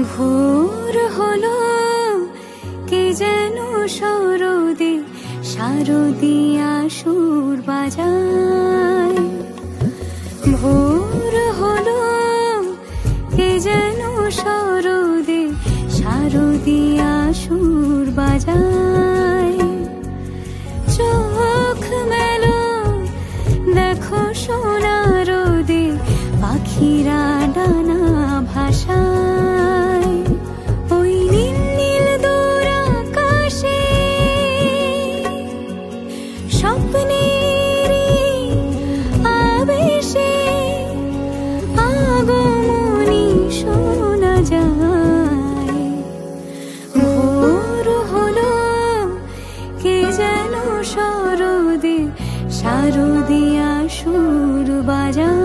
ভোর হলো কে যেন সরদে শারদিয়া সুর বাজায়। ভোর হলো কে যেন সরদে শারদিয়া সুর বাজায়। চোখ মেলো দেখো সোনার রোদে পাখিরা ডানা ভাষায়। ওই নীল নীল দূর আকাশে স্বপ্নেরই আবেশে আগমনী শোনা যায়। ভোর হলো কে যেন সরদে শারদিয়া সুর বাজায়।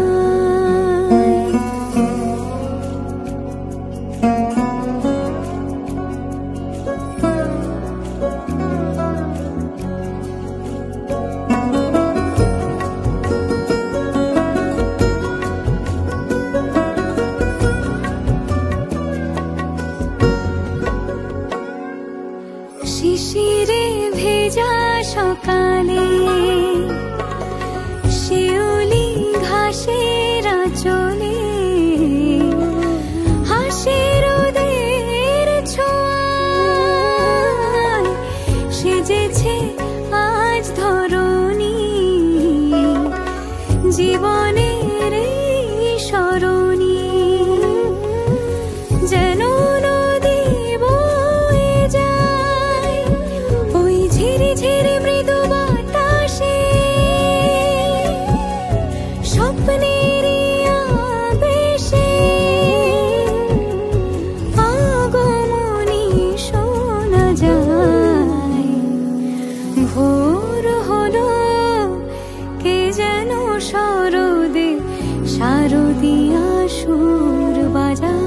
শিশিরে ভেজা সকালে শিউলি ঘাসের আঁচলে হাসির রোদের ছোঁয়ায় সেজেছে আজ ধরণী। জীবনের এই স্মরণী যেন নদী বয়ে যায় ওই ঝিরি ঝিরি মৃদু বাতাসে। স্বপ্নেরই আবেশে আগমনী শোনা যায়। ভোর হলো কে যেন সরদে শারদিয়া সুর বাজায়।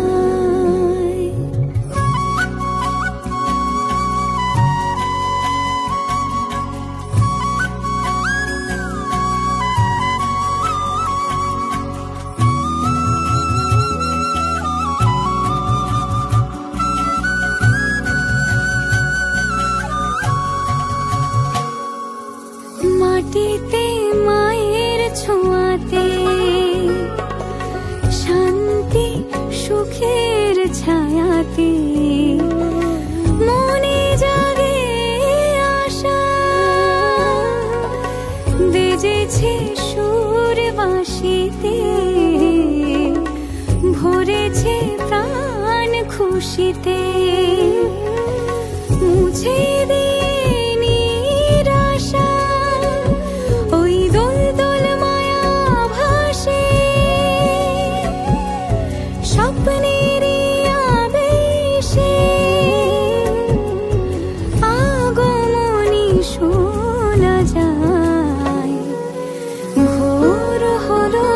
মাটিতে মায়ের ছোঁয়াতে শান্তি সুখের ছায়াতে মনে জাগে আশা। বেজেছে সুর বাঁশিতে ভরেছে প্রাণ খুশিতে। মুছে দিয়ে নিরাশা ওই দোল দোল মায়া ভাসে। স্বপ্নেরই আবেশে আগমনী শোনা যায়। ভোর হলো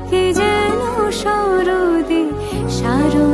কে যেন সরদে শারদিয়া